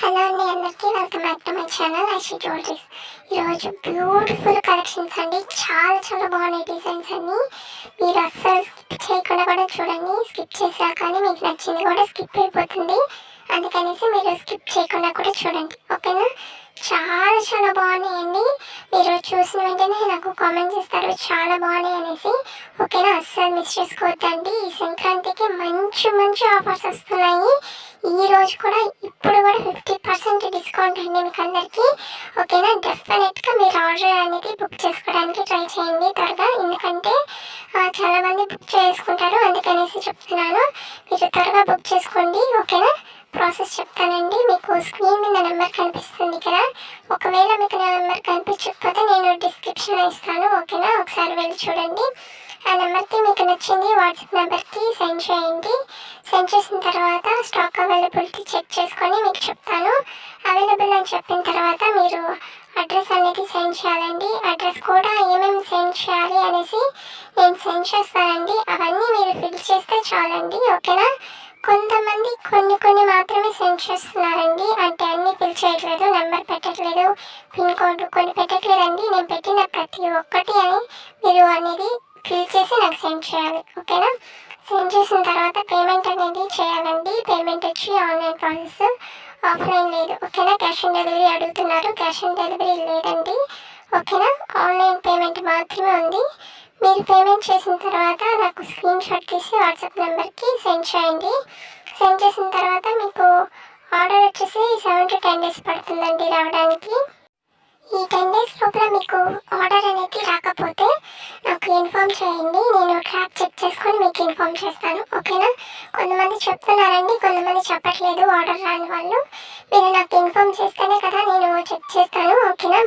Hello అండి, అందరికీ welcome back to my channel Aishi jewelleries. ఈరోజు బ్యూటిఫుల్ కలెక్షన్స్ అండి. చాలా బాగున్నాయి డిజైన్స్ అన్ని. మీరు అస్సలు స్కిప్ చేయకుండా కూడా చూడండి. స్కిప్ చేసినా కానీ మీకు నచ్చింది కూడా స్కిప్ అయిపోతుంది. అందుకనేసి మీరు స్కిప్ చేయకుండా కూడా చూడండి, ఓకేనా? చాలా బాగున్నాయండి. మీరు చూసిన వెంటనే నాకు కామెంట్స్ ఇస్తారు చాలా బాగున్నాయి అనేసి, ఓకేనా? అస్సలు మిస్ చేసుకోవద్దండి. ఈ సంక్రాంతికి మంచి ఆఫర్స్ వస్తున్నాయి. ఈ రోజు కూడా ఇప్పుడు కూడా 50% డిస్కౌంట్ అండి మీకు అందరికీ, ఓకేనా? డెఫినెట్గా మీరు ఆర్డర్ అనేది బుక్ చేసుకోవడానికి ట్రై చేయండి త్వరగా, ఎందుకంటే చాలామంది బుక్ చేసుకుంటారు, అందుకనేసి చెప్తున్నాను. మీరు త్వరగా బుక్ చేసుకోండి, ఓకేనా? ప్రాసెస్ చెప్తానండి. మీకు స్క్రీన్ మీద నెంబర్ కనిపిస్తుంది కదా, ఒకవేళ మీకు నా నెంబర్ కనిపించకపోతే నేను డిస్క్రిప్షన్లో ఇస్తాను, ఓకేనా? ఒకసారి వెళ్ళి చూడండి. ఆ నెంబర్కి మీకు నచ్చింది వాట్సాప్ నెంబర్కి సెండ్ చేయండి. సెండ్ చేసిన తర్వాత స్టాక్ అవైలబిలిటీ చెక్ చేసుకొని మీకు చెప్తాను. అవైలబుల్ అని చెప్పిన తర్వాత మీరు అడ్రస్ అనేది సెండ్ చేయాలండి. అడ్రస్ కూడా ఏమేమి సెండ్ చేయాలి అనేసి నేను సెండ్ చేస్తానండి. అవన్నీ మీరు ఫిల్ చేస్తే చాలండి, ఓకేనా? కొంతమంది కొన్ని మాత్రమే సెండ్ చేస్తున్నారండి, అంటే అన్నీ ఫిల్ చేయట్లేదు, నెంబర్ పెట్టట్లేదు, పిన్ కోడ్ కొన్ని పెట్టట్లేదండి. నేను పెట్టిన ప్రతి ఒక్కటి అని మీరు అనేది ఫిల్ చేసి నాకు సెండ్ చేయాలి, ఓకేనా? సెండ్ చేసిన తర్వాత పేమెంట్ అనేది చేయాలండి. పేమెంట్ వచ్చి ఆన్లైన్ ప్రాసెస్, ఆఫ్లైన్ లేదు, ఓకేనా? క్యాష్ ఆన్ డెలివరీ అడుగుతున్నారు, క్యాష్ ఆన్ డెలివరీ లేదండి, ఓకేనా? ఆన్లైన్ పేమెంట్ మాత్రమే ఉంది. మీరు పేమెంట్ చేసిన తర్వాత నాకు స్క్రీన్ షాట్ తీసి వాట్సాప్ నెంబర్కి సెండ్ చేయండి. సెండ్ చేసిన తర్వాత మీకు ఆర్డర్ వచ్చేసి 7 to 10 days పడుతుందండి రావడానికి. ఈ 10 days లోపల మీకు ఆర్డర్ అనేది రాకపోతే నాకు ఇన్ఫామ్ చేయండి, నేను ట్రాక్ చెక్ చేసుకొని మీకు ఇన్ఫామ్ చేస్తాను, ఓకేనా? కొంతమంది చెప్తున్నారండి, కొంతమంది చెప్పట్లేదు ఆర్డర్ రాని వాళ్ళు. మీరు నాకు ఇన్ఫామ్ చేస్తేనే కదా నేను చెక్ చేస్తాను, ఓకేనా?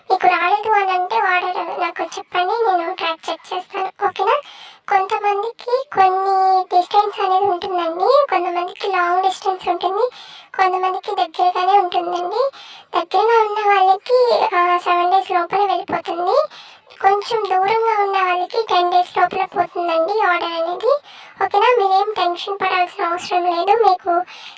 మీకు రాలేదు అని అంటే ఆర్డర్ నాకు చెప్పండి, నేను ట్రాక్ చెక్ చేస్తాను, ఓకేనా? కొంతమందికి కొన్ని డిస్టెన్స్ అనేది ఉంటుందండి, కొంతమందికి లాంగ్ డిస్టెన్స్ ఉంటుంది, కొంతమందికి దగ్గరగానే ఉంటుందండి. దగ్గరగా ఉన్న వాళ్ళకి 7 days లోపల వెళ్ళిపోతుంది. కొంచెం దూరంగా ఉన్న వాళ్ళకి 10 days లోపల పోతుందండి ఆర్డర్ అనేది, ఓకేనా? మీరేం టెన్షన్ పడాల్సిన అవసరం లేదు, మీకు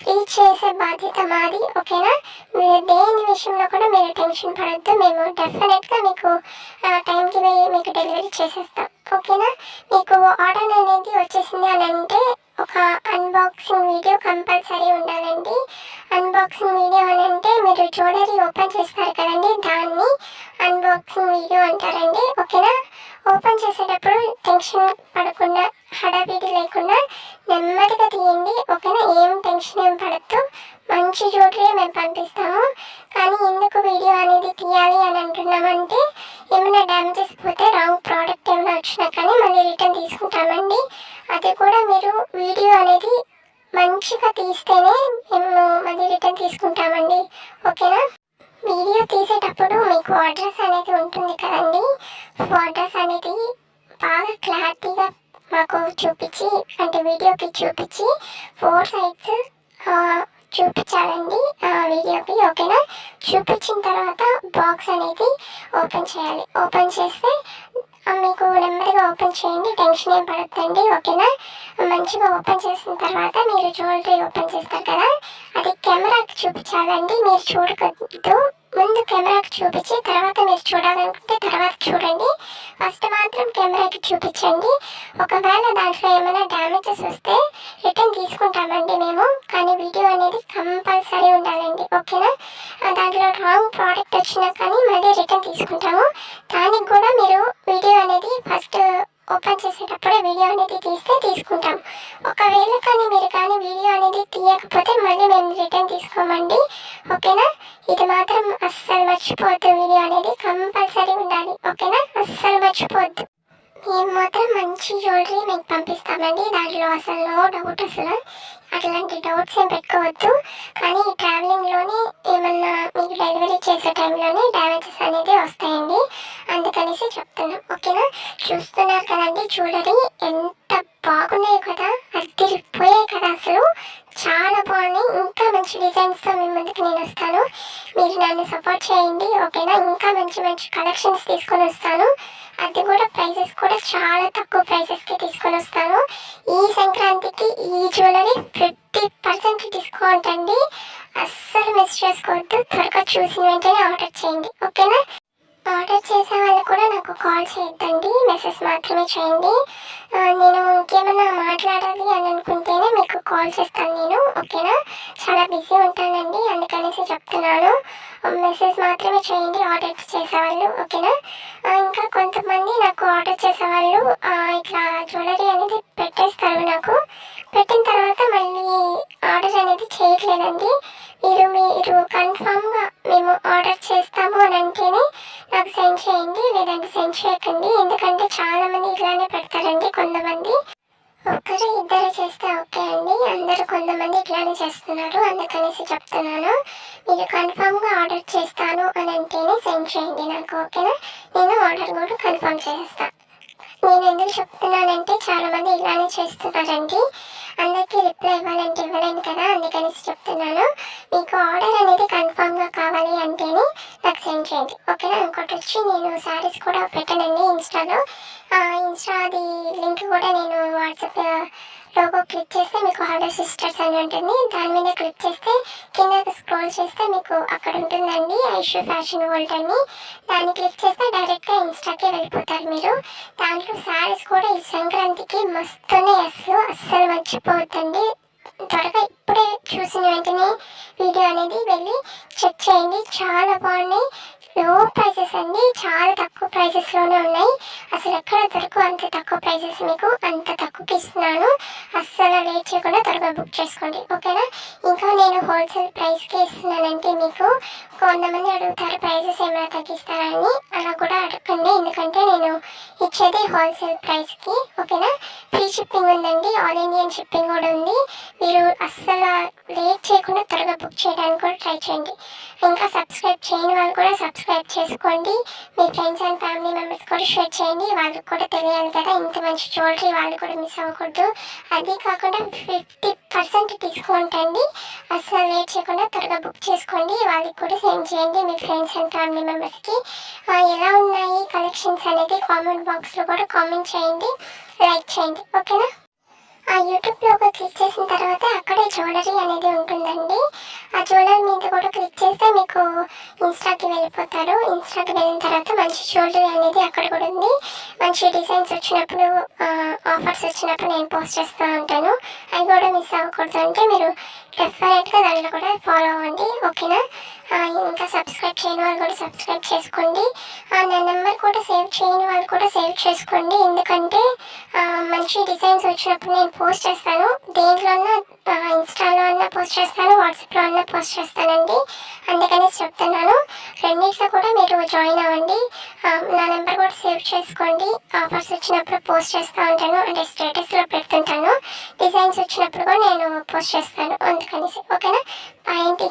రీచ్ చేసే బాధ్యత మాది, ఓకేనా? మీరు దేని విషయంలో కూడా మీరు టెన్షన్ పడద్దు, మేము డెఫినెట్గా మీకు టైంకి మీకు డెలివరీ చేసేస్తాం, ఓకేనా? మీకు ఆర్డర్ అనేది వచ్చేసింది అని అంటే ఒక అన్బాక్సింగ్ వీడియో కంపల్సరీ ఉండాలండి. అన్బాక్సింగ్ వీడియో అని అంటే మీరు జ్యువెలరీ ఓపెన్ చేస్తారు కదండి, దాన్ని అన్బాక్సింగ్ వీడియో అంటారండి, ఓకేనా? ఓపెన్ చేసేటప్పుడు టెన్షన్ పడకుండా, హడావిడి లేకుండా నెమ్మదిగా తీయండి, ఓకేనా? ఏం టెన్షన్ ఏం పడద్దు, మంచి జ్యువెలరీ మేము పంపిస్తాము. కానీ ఎందుకు వీడియో అనేది తీయాలి అని అంటున్నామంటే, ఏమైనా డ్యామేజెస్ పోతే రాంగ్ ప్రోడక్ట్ ఏమైనా వచ్చినా కానీ మళ్ళీ రిటర్న్ తీసుకుంటామండి. అది కూడా మీరు వీడియో అనేది మంచిగా తీస్తేనే మేము మళ్ళీ రిటర్న్ తీసుకుంటామండి, ఓకేనా? వీడియో తీసేటప్పుడు మీకు అడ్రస్ అనేది ఉంటుంది కదండి, అడ్రస్ అనేది బాగా క్లారిటీగా మాకు చూపించి, అంటే వీడియోకి చూపించి 4 sides చూపించాలండి వీడియోకి, ఓకేనా? చూపించిన తర్వాత బాక్స్ అనేది ఓపెన్ చేయాలి. ఓపెన్ చేస్తే మీకు నెమ్మదిగా ఓపెన్ చేయండి, టెన్షన్ ఏం పడద్దండి, ఓకేనా? మంచిగా ఓపెన్ చేసిన తర్వాత మీరు జ్యువెలరీ ఓపెన్ చేస్తారు కదా, అది కెమెరాకి చూపించాలండి, మీరు చూడకూడదు. ముందు కెమెరాకి చూపించి తర్వాత మీరు చూడాలనుకుంటే తర్వాత చూడండి. ఫస్ట్ మాత్రం కెమెరాకి చూపించండి. ఒకవేళ దాంట్లో ఏమైనా డ్యామేజెస్ వస్తే రిటర్న్ తీసుకుంటామండి మేము, కానీ వీడియో అనేది కంపల్సరీ ఉండాలండి, ఓకేనా? దాంట్లో రాంగ్ ప్రోడక్ట్ వచ్చినా కానీ మళ్ళీ రిటర్న్ తీసుకుంటాము. దానికి కూడా మీరు వీడియో అనేది ఫస్ట్ ఓపెన్ చేసేటప్పుడే వీడియో అనేది తీస్తే తీసుకుంటాం. ఒకవేళ కానీ మీరు కానీ వీడియో అనేది తీయకపోతే మళ్ళీ మేము రిటర్న్ తీసుకోమండి, ఓకేనా? ఇది మాత్రం అస్సలు మర్చిపోవద్దు, వీడియో అనేది కంపల్సరీ ఉండాలి, ఓకేనా? అస్సలు మర్చిపోవద్దు. మేము మాత్రం మంచి జ్యువెలరీ మీకు పంపిస్తామండి, దాంట్లో అసలు నో డౌట్, అసలు అట్లాంటి డౌట్స్ ఏం పెట్టుకోవద్దు. కానీ ట్రావెలింగ్లోనే ఏమన్నా మీకు డెలివరీ చేసే టైంలోనే డ్యామేజెస్ అనేది వస్తాయండి, అందుకనేసి చెప్తున్నాం, ఓకేనా? చూస్తున్నారు కదండి జ్యువెలరీ ఎంత బాగున్నాయి కదా, అదిరిపోయాయి కదా, అసలు చాలా బాగున్నాయి. ఇంకా మంచి డిజైన్స్తో మీ ముందుకు నేను వస్తాను, మీరు నన్ను సపోర్ట్ చేయండి, ఓకేనా? ఇంకా మంచి కలెక్షన్స్ తీసుకొని వస్తాను, అది కూడా ప్రైసెస్ కూడా చాలా తక్కువ ప్రైసెస్కి తీసుకొని వస్తాను. ఈ సంక్రాంతికి ఈ జ్యువెలరీ 50% డిస్కౌంట్ అండి, అస్సలు మిస్ చేసుకోవద్దు. త్వరగా చూసిన వెంటనే ఆర్డర్ చేయండి, ఓకేనా? ఆర్డర్ చేసే వాళ్ళు కూడా నాకు కాల్ చేయొద్దండి, మెసేజ్ మాత్రమే చేయండి. నేను ఇంకేమన్నా మాట్లాడాలి అని అనుకుంటేనే మీకు కాల్ చేస్తాను నేను, ఓకేనా? చాలా బిజీ ఉంటానండి, అందుకనేసి చెప్తున్నాను. మెసేజ్ మాత్రమే చేయండి ఆర్డర్ చేసేవాళ్ళు, ఓకేనా? ఇంకా కొంతమంది నాకు ఆర్డర్ చేసేవాళ్ళు ఇట్లా జ్యువెలరీ అనేది పెట్టేస్తారు. నాకు పెట్టిన తర్వాత మళ్ళీ ఆర్డర్ అనేది చేయట్లేదండి. మీరు కన్ఫామ్గా మేము ఆర్డర్ చేస్తాము అని అంటేనే నాకు సెండ్ చేయండి, లేదంటే సెండ్ చేయకండి. ఎందుకంటే చాలామంది ఇలానే పెడతారండి. కొంతమంది ఒక్కరు ఇద్దరు చేస్తే ఓకే అండి, అందరూ కొంతమంది ఇట్లానే చేస్తున్నారు, అందుకనేసి చెప్తున్నాను. మీరు కన్ఫామ్గా ఆర్డర్ చేస్తాను అని అంటేనే సెండ్ చేయండి నాకు, ఓకేనా? నేను ఆర్డర్ కూడా కన్ఫర్మ్ చేస్తాను. నేను ఎందుకు చెప్తున్నానంటే చాలామంది ఇలానే చేస్తున్నారండి, అందరికీ రిప్లై ఇవ్వాలంటే ఇవ్వలేను కదా, అందుకనేసి చెప్తున్నాను. మీకు ఆర్డర్ అనేది కన్ఫామ్గా కావాలి అంటేనే నాకు సెండ్ చేయండి, ఓకేనా? ఇంకోటి వచ్చి నేను శారీస్ కూడా పెట్టానండి ఇన్స్టాలో. ఇన్స్టాది లింక్ కూడా నేను వాట్సాప్ లోగో క్లిక్ చేస్తే మీకు ఆర్డర్ సిస్టర్స్ అని ఉంటుంది, దాని మీద క్లిక్ చేస్తే కిందకి స్క్రోల్ చేస్తే మీకు అక్కడ ఉంటుందండి ఐషు ఫ్యాషన్ వరల్డ్ అని. దాన్ని క్లిక్ చేస్తే డైరెక్ట్గా ఇన్స్టాకే వెళ్ళిపోతారు మీరు. దాంట్లో శారీస్ కూడా ఈ సంక్రాంతికి మస్తున్నాయి, అస్సలు మర్చిపోవద్దండి. త్వరగా ఇప్పుడే చూసిన వెంటనే వీడియో అనేది వెళ్ళి చెక్ చేయండి, చాలా బాగున్నాయి. లో ప్రైసెస్ అండి, చాలా తక్కువ ప్రైసెస్లోనే ఉన్నాయి. అసలు ఎక్కడ దొరకవు అంత తక్కువ ప్రైసెస్, మీకు అంత తక్కువకి ఇస్తున్నాను. అస్సలు లేట్ చేయకుండా త్వరగా బుక్ చేసుకోండి, ఓకేనా? ఇంకా నేను హోల్సేల్ ప్రైస్కే ఇస్తున్నానంటే మీకు కొంతమంది అడుగుతారు ప్రైసెస్ ఏమైనా తగ్గిస్తారా అని, అలా కూడా అడగండి. ఎందుకంటే నేను ఇచ్చేది హోల్సేల్ ప్రైస్కి, ఓకేనా? ఫ్రీ షిప్పింగ్ ఉందండి, ఆల్ ఇండియన్ షిప్పింగ్ కూడా ఉంది. మీరు అస్సలు లేట్ చేయకుండా త్వరగా బుక్ చేయడానికి కూడా ట్రై చేయండి. ఇంకా సబ్స్క్రైబ్ చేయని వాళ్ళు కూడా సబ్స్క్రైబ్ చేసుకోండి. మీ ఫ్రెండ్స్ అండ్ ఫ్యామిలీ మెంబర్స్ కూడా షేర్ చేయండి, వాళ్ళకి కూడా తెలియాలి కదా ఇంత మంచి జ్యువెలరీ వాళ్ళు కూడా మిస్ అవ్వకూడదు. అది కాకుండా 50% డిస్కౌంట్ అండి, అస్సలు లేట్ చేయకుండా త్వరగా బుక్ చేసుకోండి. వాళ్ళకి కూడా సెండ్ చేయండి మీ ఫ్రెండ్స్ అండ్ ఫ్యామిలీ మెంబర్స్కి. ఎలా ఉన్నాయి కలెక్షన్స్ అనేది కామెంట్ బాక్స్లో కూడా కామెంట్ చేయండి, లైక్ చేయండి, ఓకేనా? యూట్యూబ్లో ఒక క్లిక్ చేసిన తర్వాత అక్కడే జ్యువెలరీ అనేది ఉంటుందండి. ఆ జ్యువెలరీ మీద కూడా క్లిక్ చేస్తే మీకు ఇన్స్టాకి వెళ్ళిపోతారు. ఇన్స్టాకి వెళ్ళిన తర్వాత మంచి జ్యువెలరీ అనేది అక్కడ కూడా ఉంది. మంచి డిజైన్స్ వచ్చినప్పుడు ఆఫర్స్ వచ్చినప్పుడు నేను పోస్ట్ చేస్తూ ఉంటాను, అవి కూడా మిస్ అవ్వకూడదు అంటే మీరు డెఫినెట్గా దాంట్లో కూడా ఫాలో అవ్వండి, ఓకేనా? ఇంకా సబ్స్క్రైబ్ చేయని వాళ్ళు కూడా సబ్స్క్రైబ్ చేసుకోండి. నా నెంబర్ కూడా సేవ్ చేయని వాళ్ళు కూడా సేవ్ చేసుకోండి, ఎందుకంటే మంచి డిజైన్స్ వచ్చినప్పుడు నేను పోస్ట్ చేస్తాను. దేంట్లోన్నా ఇన్స్టాలో అన్నా పోస్ట్ చేస్తాను, వాట్సాప్లో అన్నా పోస్ట్ చేస్తానండి, అందుకని చెప్తున్నాను. రెండింటిలో కూడా మీరు జాయిన్ అవ్వండి. నా నెంబర్ కూడా సేవ్ చేసుకోండి. ఆఫర్స్ వచ్చినప్పుడు పోస్ట్ చేస్తూ ఉంటాను, అంటే స్టేటస్లో పెడుతుంటాను. డిజైన్స్ వచ్చినప్పుడు కూడా నేను పోస్ట్ చేస్తాను, అందుకనేసి, ఓకేనా? బాయ్ అండి.